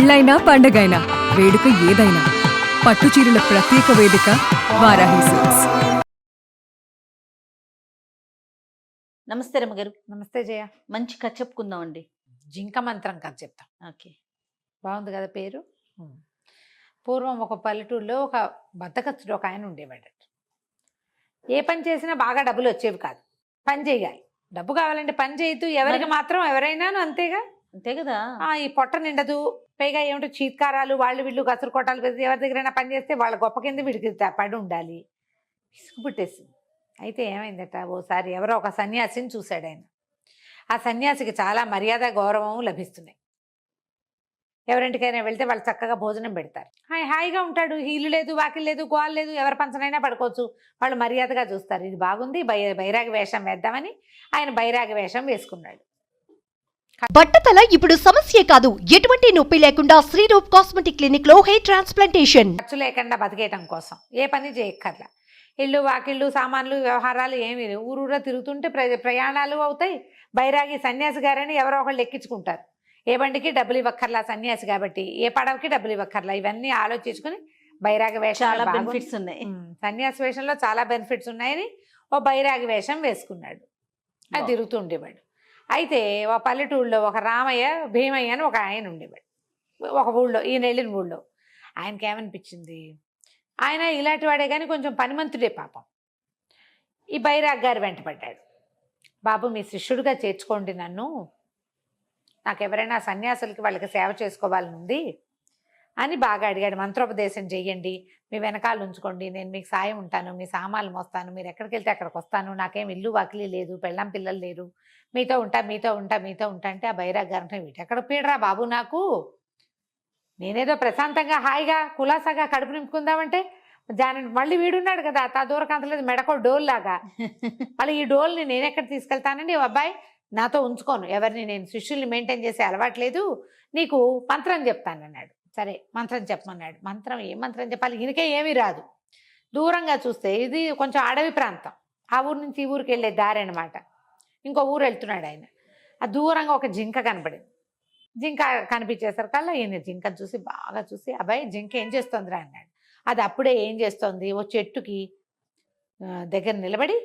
పెళ్ళైనా పండగైనా వేడుక ఏదైనా పట్టు చీరల ప్రత్యేక వేదిక వారాహి సిల్క్స్. నమస్తే రమ్మగారు. నమస్తే జయ. మంచి కథ చెప్పుకుందామండి. జింక మంత్రం కథ చెప్తాం. ఓకే, బాగుంది కదా పేరు. పూర్వం ఒక పల్లెటూరులో ఒక బద్దకస్తుడు ఒక ఆయన ఉండేవాడు. ఏ పని చేసినా బాగా డబ్బులు వచ్చేవి కాదు. పని చేయాలి, డబ్బు కావాలంటే పని చేయొద్దు. ఎవరికి మాత్రం ఎవరైనాను అంతేగా, అంతే కదా. ఈ పొట్ట నిండదు. పైగా ఏమిటో చీత్కారాలు, వాళ్ళు వీళ్ళు గసురు కొట్టాలు పెడితే ఎవరి దగ్గరైనా పని చేస్తే వాళ్ళ గొప్ప కింద వీడికి పడి ఉండాలి. విసుగు పుట్టేసింది. అయితే ఏమైందట, ఓసారి ఎవరో ఒక సన్యాసిని చూశాడు ఆయన. ఆ సన్యాసికి చాలా మర్యాద గౌరవం లభిస్తున్నాయి. ఎవరింటికైనా వెళ్తే వాళ్ళు చక్కగా భోజనం పెడతారు. హాయిగా ఉంటాడు. ఇల్లు లేదు, వాకిల్ లేదు, గోల్ లేదు, ఎవరి పంచనైనా పడుకోవచ్చు. వాళ్ళు మర్యాదగా చూస్తారు. ఇది బాగుంది, బైరాగి వేషం వేద్దామని ఆయన బైరాగి వేషం వేసుకున్నాడు. బట్టతల ఇప్పుడు సమస్య కాదు. ఎటువంటి నొప్పి లేకుండా శ్రీరూప్ కాస్మెటిక్ క్లినిక్ లో హెయిర్ ట్రాన్స్ప్లాంటేషన్. ఖర్చు లేకుండా బతికేయటం కోసం ఏ పని చేయక్కర్లా. ఇల్లు వాకిళ్ళు సామాన్లు వ్యవహారాలు ఏమీ లేవు. ఊరూరా తిరుగుతుంటే ప్రయాణాలు అవుతాయి. బైరాగి సన్యాసి గారని ఎవరో ఒకళ్ళు ఎక్కించుకుంటారు. ఏ బండికి డబ్బులు ఇవ్వక్కర్లా, సన్యాసి కాబట్టి. ఏ పడవకి డబ్బులు ఇవ్వక్కర్లా. ఇవన్నీ ఆలోచించుకుని బైరాగి వేషం, చాలా బెనిఫిట్స్ ఉన్నాయి. సన్యాసి వేషంలో చాలా బెనిఫిట్స్ ఉన్నాయని ఓ బైరాగి వేషం వేసుకున్నాడు. అది తిరుగుతూ ఉండేవాడు. అయితే ఓ పల్లెటూళ్ళలో ఒక రామయ్య భీమయ్య అని ఒక ఆయన ఉండేవాడు. ఒక ఊళ్ళో, ఈయన వెళ్ళిన ఊళ్ళో. ఆయనకి ఏమనిపించింది, ఆయన ఇలాంటి వాడే కానీ కొంచెం పనిమంతుడే పాపం. ఈ బైరాగ్ గారు వెంటపడ్డాడు. బాబు, మీ శిష్యుడిగా చేర్చుకోండి నన్ను, నాకు ఎవరైనా సన్యాసులకి వాళ్ళకి సేవ చేసుకోవాలని ఉంది అని బాగా అడిగాడు. మంత్రోపదేశం చెయ్యండి, మీ వెనకాల ఉంచుకోండి, నేను మీకు సాయం ఉంటాను, మీ సామాన్లు మోస్తాను, మీరు ఎక్కడికి వెళ్తే అక్కడికి వస్తాను, నాకేం ఇల్లు వాకిలి లేదు, పెళ్ళాం పిల్లలు లేరు, మీతో ఉంటా మీతో ఉంటా మీతో ఉంటా అంటే ఆ బైరాగ్ గారు అంటే, వీటెక్కడ పీడరా బాబు, నాకు నేనేదో ప్రశాంతంగా హాయిగా కులాసాగా కడుపు నింపుకుందామంటే మళ్ళీ వీడున్నాడు కదా, తా దూరకంతలేదు, మెడకో డోల్ లాగా. మళ్ళీ ఈ డోల్ని నేను ఎక్కడ తీసుకెళ్తానండి, అబ్బాయి నాతో ఉంచుకోను, ఎవరిని నేను శిష్యుల్ని మెయింటైన్ చేసే అలవాట్లేదు, నీకు మంత్రం చెప్తానన్నాడు. సరే మంత్రం చెప్పమన్నాడు. మంత్రం ఏం మంత్రం చెప్పాలి, ఈయనకే ఏమీ రాదు. దూరంగా చూస్తే ఇది కొంచెం అడవి ప్రాంతం, ఆ ఊరు నుంచి ఈ ఊరికి వెళ్ళే దారి అనమాట. ఇంకో ఊరు వెళ్తున్నాడు ఆయన. ఆ దూరంగా ఒక జింక కనపడింది. జింక కనిపించేసరికల్లా ఈయన జింకను చూసి బాగా చూసి, అబ్బాయి జింక ఏం చేస్తుందిరా అన్నాడు. అది అప్పుడే ఏం చేస్తోంది, ఓ చెట్టుకి దగ్గర నిలబడి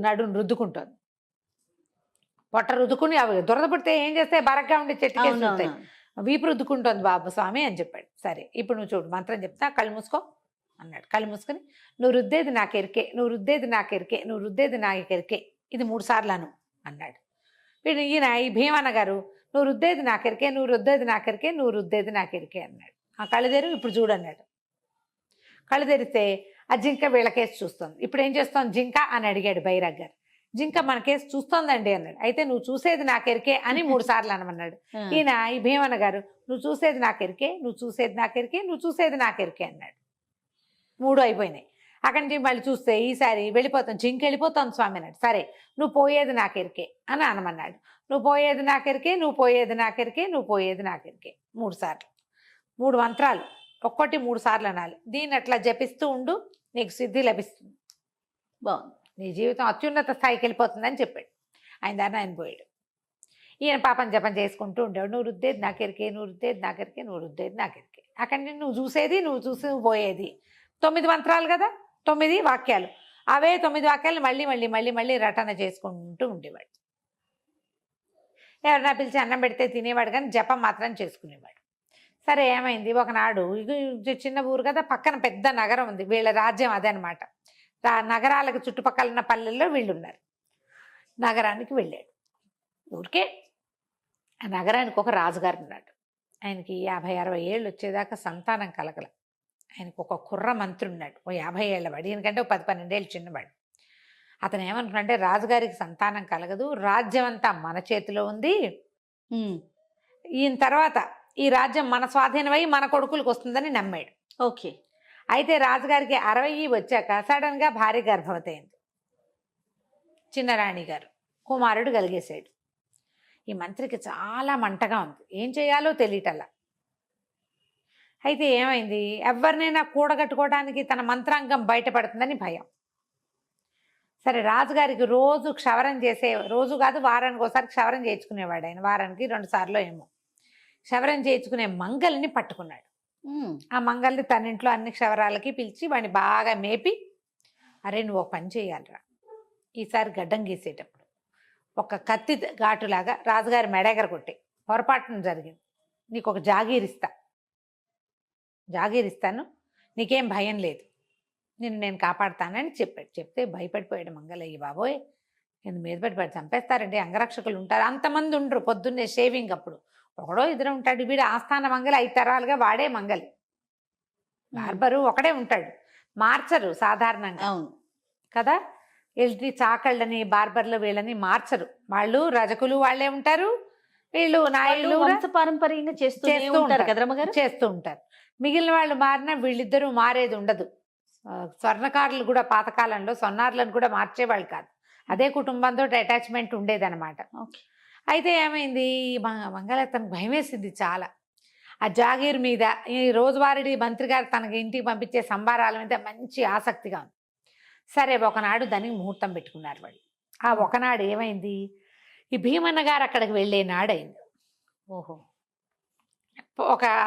నడును రుద్దుకుంటోంది. పొట్ట రుద్దుకుని అవి దురద పుడితే ఏం చేస్తాయి, బరగ్గా ఉండే చెట్టుకి వెళ్తాయి, వీపు రుద్దుకుంటోంది బాబు స్వామి అని చెప్పాడు. సరే ఇప్పుడు నువ్వు చూడు, మంత్రం చెప్తా, కళ్ళు మూసుకో అన్నాడు. కళ్ళు మూసుకొని, నువ్వు రుద్దేది నాకెరికే, నువ్వు రుద్దేది నాకెరికే, నువ్వు రుద్దేది నాకెరికే, ఇది 3 సార్లు అను అన్నాడు. వీడు ఈయన ఈ భీమన్న గారు, నువ్వు రుద్దేది నాకెరికే, నువ్వు రుద్దేది నాకెరికే, నువ్వు రుద్దేది నాకెరికే అన్నాడు. ఆ కళ్ళు తెరు, ఇప్పుడు చూడన్నాడు. కళ్ళు తెరిస్తే ఆ జింక వీళ్ళకేసి చూస్తుంది. ఇప్పుడు ఏం చేస్తోంది జింక అని అడిగాడు బైరాగ్ గారు. జింక మన కేసు చూస్తోందండి అన్నాడు. అయితే నువ్వు చూసేది నాకెరికే అని 3 సార్లు అనమన్నాడు. ఈయన ఈ భీమన్న గారు, నువ్వు చూసేది నాకెరికే, నువ్వు చూసేది నాకెరికే, నువ్వు చూసేది నాకెరికే అన్నాడు. 3 అయిపోయినాయి. అక్కడి నుంచి మళ్ళీ చూస్తే ఈసారి వెళ్ళిపోతాను, జింక వెళ్ళిపోతాను స్వామి అన్నాడు. సరే నువ్వు పోయేది నాకెరికే అని అనమన్నాడు. నువ్వు పోయేది నాకెరికే, నువ్వు పోయేది నాకెరికే, నువ్వు పోయేది నాకెరికే 3 సార్లు. 3 మంత్రాలు, ఒక్కటి 3 సార్లు అనాలి. దీన్ని అట్లా జపిస్తూ ఉండు, నీకు సిద్ధి లభిస్తుంది, బాగుంది, నీ జీవితం అత్యున్నత స్థాయికి వెళ్ళిపోతుందని చెప్పాడు. ఆయన దాన్ని ఆయన పోయాడు. ఈయన పాపం జపం చేసుకుంటూ ఉండేవాడు. నువ్వు రుద్దేది నాకెరికే, నువ్వు రుద్దేది నాకెరికే, నువ్వు రుద్దేది నాకెరికే. అక్కడి నుంచి నువ్వు చూసేది, నువ్వు చూసి నువ్వు పోయేది. 9 మంత్రాలు కదా, 9 వాక్యాలు. అవే 9 వాక్యాలు మళ్ళీ మళ్ళీ మళ్ళీ మళ్ళీ రటన చేసుకుంటూ ఉండేవాడు. ఎవరైనా పిలిచి అన్నం పెడితే తినేవాడు, కానీ జపం మాత్రం చేసుకునేవాడు. సరే ఏమైంది, ఒకనాడు ఇది చిన్న ఊరు కదా, పక్కన పెద్ద నగరం ఉంది, వీళ్ళ రాజ్యం అదే అనమాట. నగరాలకు చుట్టుపక్కల ఉన్న పల్లెల్లో వీళ్ళు ఉన్నారు. నగరానికి వెళ్ళాడు. ఊరికే ఆ నగరానికి ఒక రాజుగారు ఉన్నాడు. ఆయనకి 50-60 ఏళ్ళు వచ్చేదాకా సంతానం కలగల. ఆయనకు ఒక కుర్ర మంత్రి ఉన్నాడు, ఓ 50 ఏళ్ళ వాడు, ఈయనకంటే 10-12 ఏళ్ళు చిన్నవాడు. అతను ఏమనుకున్నాడంటే, రాజుగారికి సంతానం కలగదు, రాజ్యం అంతా మన చేతిలో ఉంది, ఈయన తర్వాత ఈ రాజ్యం మన స్వాధీనమై మన కొడుకులకు వస్తుందని నమ్మాడు. ఓకే. అయితే రాజుగారికి 60 వచ్చాక సడన్గా భార్య గర్భవతి అయింది. చిన్న రాణి గారు కుమారుడు కలిగేశాడు. ఈ మంత్రికి చాలా మంటగా ఉంది, ఏం చేయాలో తెలియటల్లా. అయితే ఏమైంది, ఎవరినైనా కూడగట్టుకోవడానికి తన మంత్రాంగం బయటపడుతుందని భయం. సరే రాజుగారికి రోజు క్షవరం చేసే, రోజు కాదు వారానికి ఒకసారి క్షవరం చేయించుకునేవాడు ఆయన, వారానికి 2 సార్లు ఏమో క్షవరం చేయించుకునే మంగల్ని పట్టుకున్నాడు. ఉమ్. ఆ మంగల్ని తన ఇంట్లో అన్ని క్షవరాలకి పిలిచి వాడిని బాగా మేపి, అరే నువ్వు ఒక పని చేయాలిరా, ఈసారి గడ్డం గీసేటప్పుడు ఒక కత్తి ఘాటులాగా రాజుగారి మెడెగర కొట్టే, పొరపాటున జరిగింది, నీకు ఒక జాగీరిస్తాను, నీకేం భయం లేదు, నేను కాపాడుతానని చెప్పాడు. చెప్తే భయపడిపోయాడు మంగళయ్య. బాబోయ్ నేను మీద పడిపోయాడు, చంపేస్తారండి, అంగరక్షకులు ఉంటారు, అంతమంది ఉండరు. పొద్దున్నే షేవింగ్ అప్పుడు ఒకడో ఇద్దరు ఉంటాడు. వీడు ఆస్థాన మంగలి 5 తరాలుగా వాడే మంగలి. బార్బరు ఒకడే ఉంటాడు, మార్చరు సాధారణంగా అవును కదా. వీళ్ళని చాకళ్ళని బార్బర్లు వీళ్ళని మార్చరు, వాళ్ళు రజకులు వాళ్ళే ఉంటారు, వీళ్ళు నాయుళ్ళు కూడా వంశపారంపర్యంగా చేస్తూ ఉంటారు కదా రమ్మగారు. చేస్తూ ఉంటారు. మిగిలిన వాళ్ళు మారినా వీళ్ళిద్దరూ మారేది ఉండదు. స్వర్ణకారులు కూడా పాతకాలంలో సొన్నారులను కూడా మార్చేవాళ్ళు కాదు, అదే కుటుంబంతో అటాచ్మెంట్ ఉండేదన్నమాట. ఓకే. అయితే ఏమైంది, మంగళ తనకు భయం వేసింది చాలా. ఆ జాగీర్ మీద, ఈ రోజువారీ మంత్రి గారు తనకి ఇంటికి పంపించే సంబారాల మీద మంచి ఆసక్తిగా ఉంది. సరే ఒకనాడు దానికి ముహూర్తం పెట్టుకున్నారు వాళ్ళు. ఆ ఒకనాడు ఏమైంది, ఈ భీమన్న గారు అక్కడికి వెళ్ళే నాడైంది. ఓహో.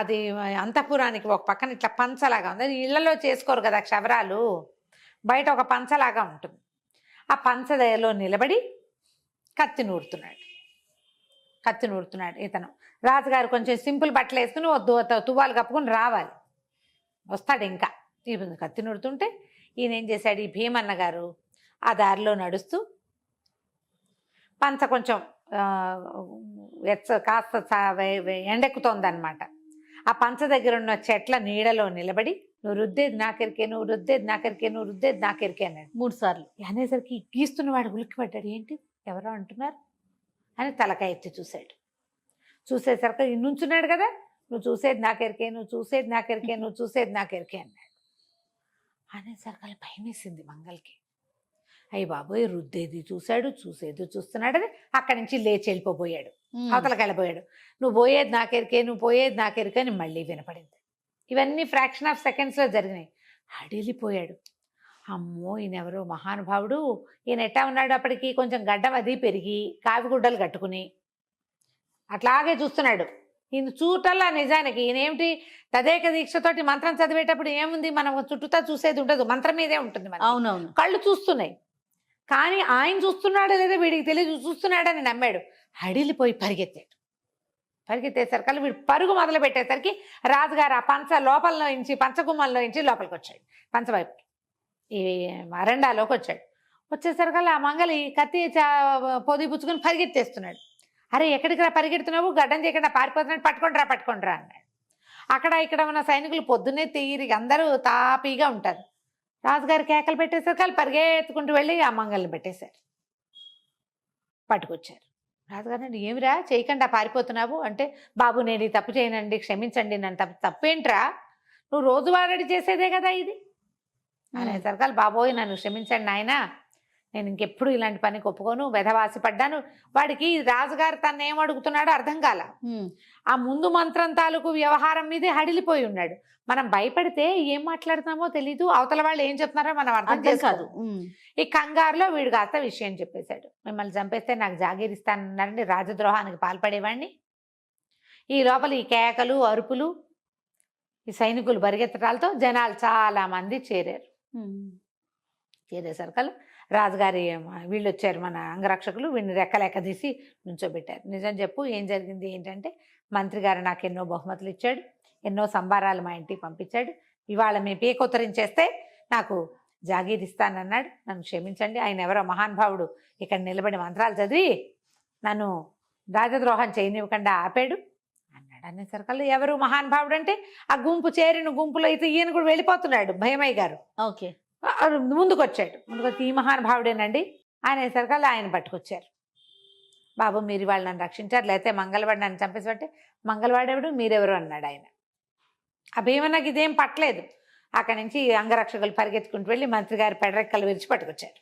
అది అంతఃపురానికి ఒక పక్కన ఇట్లా పంచలాగా ఉంది. అది ఇళ్లలో చేసుకోరు కదా క్షవరాలు, బయట ఒక పంచలాగా ఉంటుంది. ఆ పంచదయలో నిలబడి కత్తి నూరుతున్నాడు ఇతను. రాజుగారు కొంచెం సింపుల్ బట్టలు వేసుకుని తువ్వాలు కప్పుకొని రావాలి, వస్తాడు. ఇంకా ఈ కత్తి నూరుతుంటే ఈయన ఏం చేశాడు, ఈ భీమన్న గారు ఆ దారిలో నడుస్తూ పంచ కొంచెం కాస్త ఎండెక్కుతోందనమాట. ఆ పంచ దగ్గర ఉన్న చెట్ల నీడలో నిలబడి, నువ్వు రుద్దేది నాకెరికే, నువ్వు రుద్దేది నాకెరికే, నువ్వు రుద్దేది నాకెరికే అన్నాడు 3 సార్లు. అనేసరికి గీస్తున్నవాడు ఉలిక్కిపడ్డాడు. ఏంటి ఎవరో అంటున్నారు అని తలకాయ ఎత్తి చూశాడు. చూసేసరికి నుంచున్నాడు కదా, నువ్వు చూసేది నాకెరికే, నువ్వు చూసేది నాకెరికే, నువ్వు చూసేది నాకెరికే అన్నాడు. అనేసరికి అలా భయం వేసింది మంగళకి. అయ్యి బాబోయ్, రుద్దేది చూశాడు, చూసేది చూస్తున్నాడని అక్కడి నుంచి లేచి వెళ్ళిపోయాడు, అవతలకి వెళ్ళిపోయాడు. నువ్వు పోయేది నాకెరికే, నువ్వు పోయేది నాకెరికే అని మళ్ళీ వినపడింది. ఇవన్నీ ఫ్రాక్షన్ ఆఫ్ సెకండ్స్లో జరిగినాయి. అడిలిపోయాడు. అమ్మో ఈయన ఎవరో మహానుభావుడు, ఈయన ఎట్టా ఉన్నాడు అప్పటికి, కొంచెం గడ్డం అది పెరిగి కావిగుడ్డలు కట్టుకుని అట్లాగే చూస్తున్నాడు. ఈయన చూటల్లా నిజానికి ఈయన ఏమిటి తదేక దీక్షతోటి మంత్రం చదివేటప్పుడు ఏముంది, మనం చుట్టూతా చూసేది ఉండదు, మంత్రం మీదే ఉంటుంది. మన అవునవును. కళ్ళు చూస్తున్నాయి, కానీ ఆయన చూస్తున్నాడో లేదో వీడికి తెలియదు, చూస్తున్నాడని నమ్మాడు. హడిలిపోయి పరిగెత్తేసరికి వీడు పరుగు మొదలు పెట్టేసరికి రాజుగారు ఆ పంచ లోపలలో నుంచి, పంచగుమ్మంలో నుంచి లోపలికి వచ్చాడు, పంచవైపు ఈ వరండాలోకి వచ్చాడు. వచ్చేసరికల్లా ఆ మంగలి కత్తి పొది పుచ్చుకొని పరిగెత్తేస్తున్నాడు. అరే ఎక్కడికి రా పరిగెడుతున్నావు, గడ్డం చేయకుండా పారిపోతున్నాడు, పట్టుకోండి రా అన్నాడు. అక్కడ ఇక్కడ ఉన్న సైనికులు పొద్దున్నే తీరి అందరూ తాపీగా ఉంటారు. రాజుగారు కేకలు పెట్టేసరికి వాళ్ళు పరిగెత్తుకుంటూ వెళ్ళి ఆ మంగల్ని పట్టుకొచ్చారు. రాజుగారు అంటే ఏమిరా చేయకుండా పారిపోతున్నావు అంటే, బాబు నేను ఈ తప్పు చేయనండి, క్షమించండి, నన్ను తప్పేంట్రా, నువ్వు రోజువారీ చేసేదే కదా ఇది అనేసరికి, బాబోయ్ నన్ను క్షమించండి నాయన, నేను ఇంకెప్పుడు ఇలాంటి పనికి ఒప్పుకోను, వెధవాసి పడ్డాను. వాడికి రాజుగారు తను ఏం అడుగుతున్నాడో అర్థం కాల. ఆ ముందు మంత్రం తాలూకు వ్యవహారం మీదే హడిలిపోయి ఉన్నాడు. మనం భయపడితే ఏం మాట్లాడుతున్నామో తెలీదు, అవతల వాళ్ళు ఏం చెప్తున్నారో మనం అర్థం చేసుకోదు. ఈ కంగారులో వీడు కాస్త విషయం చెప్పేశాడు. మిమ్మల్ని చంపేస్తే నాకు జాగీరిస్తానన్నారండి, రాజద్రోహానికి పాల్పడేవాడిని. ఈ లోపల ఈ కేకలు అరుపులు, ఈ సైనికులు పరిగెత్తడాలతో జనాలు చాలా మంది చేరేసరికలు రాజుగారి వీళ్ళు వచ్చారు, మన అంగరక్షకులు, వీడిని రెక్కలెక్క తీసి నుంచోబెట్టారు. నిజం చెప్పు ఏం జరిగింది ఏంటంటే, మంత్రి గారు నాకు ఎన్నో బహుమతులు ఇచ్చాడు, ఎన్నో సంబారాలు మా ఇంటికి పంపించాడు, ఇవాళ మీ పీకొత్తరించేస్తే నాకు జాగీరిస్తానన్నాడు, నన్ను క్షమించండి, ఆయన ఎవరో మహానుభావుడు ఇక్కడ నిలబడి మంత్రాలు చదివి నన్ను రాజద్రోహం చేయనివ్వకుండా ఆపాడు అన్నాడు. అనేసరికల్లా ఎవరు మహానుభావుడు అంటే, ఆ చేరిన గుంపులో అయితే ఈయన కూడా వెళ్ళిపోతున్నాడు భయమయ్య గారు. ఓకే. ముందుకు వచ్చి ఈ మహానుభావుడేనండి అనేసరికల్లా ఆయన పట్టుకొచ్చారు. బాబు మీరు వాళ్ళు నన్ను రక్షించారు, లేకపోతే మంగళవాడు నన్ను చంపేసంటే, మంగళవాడెవడు మీరెవరు అన్నాడు ఆయన. ఆ భీమన్నకి ఇదేం పట్టలేదు. అక్కడి నుంచి అంగరక్షకులు పరిగెత్తుకుంటూ వెళ్ళి మంత్రి గారి పెడరెక్కలు విరిచి పట్టుకొచ్చారు.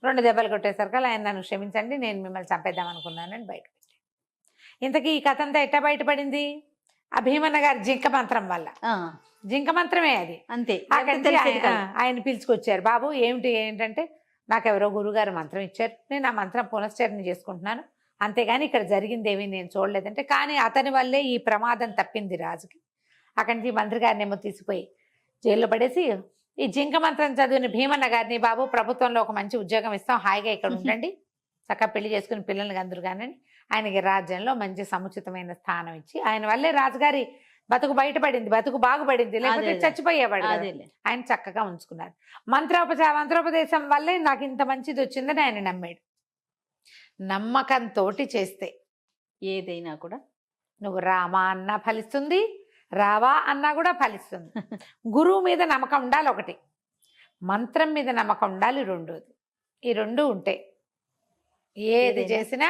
2 దెబ్బలు కొట్టేసరికి ఆయన నన్ను క్షమించండి, నేను మిమ్మల్ని చంపేద్దాం అనుకున్నానని బయటకు వచ్చాడు. ఇంతకీ ఈ కథ అంతా ఎట్లా బయటపడింది, ఆ భీమన్న గారి జింక మంత్రం వల్ల. జింక మంత్రమే అది, అంతే. ఆయన పిలుచుకొచ్చారు. బాబు ఏంటంటే, నాకెవరో గురుగారు మంత్రం ఇచ్చారు, నేను ఆ మంత్రం పునశ్చరణ చేసుకుంటున్నాను, అంతేగాని ఇక్కడ జరిగిందేమీ నేను చూడలేదంటే, కానీ అతని వల్లే ఈ ప్రమాదం తప్పింది రాజుకి. అక్కడి నుంచి మంత్రి గారిని ఏమో తీసిపోయి జైల్లో పడేసి, ఈ జింక మంత్రం చదివిన భీమన్న గారిని, బాబు ప్రభుత్వంలో ఒక మంచి ఉద్యోగం ఇస్తాం, హాయిగా ఇక్కడ ఉండండి, చక్కగా పెళ్లి చేసుకుని పిల్లల్ని అందరు కానీ ఆయనకి రాజ్యంలో మంచి సముచితమైన స్థానం ఇచ్చి, ఆయన వల్లే రాజుగారి బతుకు బయటపడింది, బతుకు బాగుపడింది, లేకపోతే అదే. చచ్చిపోయేవాడు కదా. అదేలే. ఆయన చక్కగా ఉంచుకున్నారు. మంత్రోపదేశం వల్లే నాకు ఇంత మంచిది వచ్చిందని ఆయన నమ్మాడు. నమ్మకంతో చేస్తే ఏదైనా కూడా నువ్వు రామా అన్నా ఫలిస్తుంది, రావా అన్నా కూడా ఫలిస్తుంది. గురువు మీద నమ్మకం ఉండాలి ఒకటి, మంత్రం మీద నమ్మకం ఉండాలి రెండోది. ఈ రెండు ఉంటే ఏది ఏదైనా చేసినా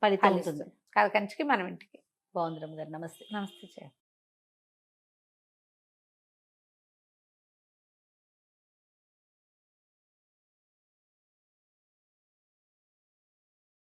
ఫలితం ఫలిస్తుంది. ఉంటుంది. కథ కంచికి మనం ఇంటికి. బాగుంది రమ్మగారు. నమస్తే. నమస్తే.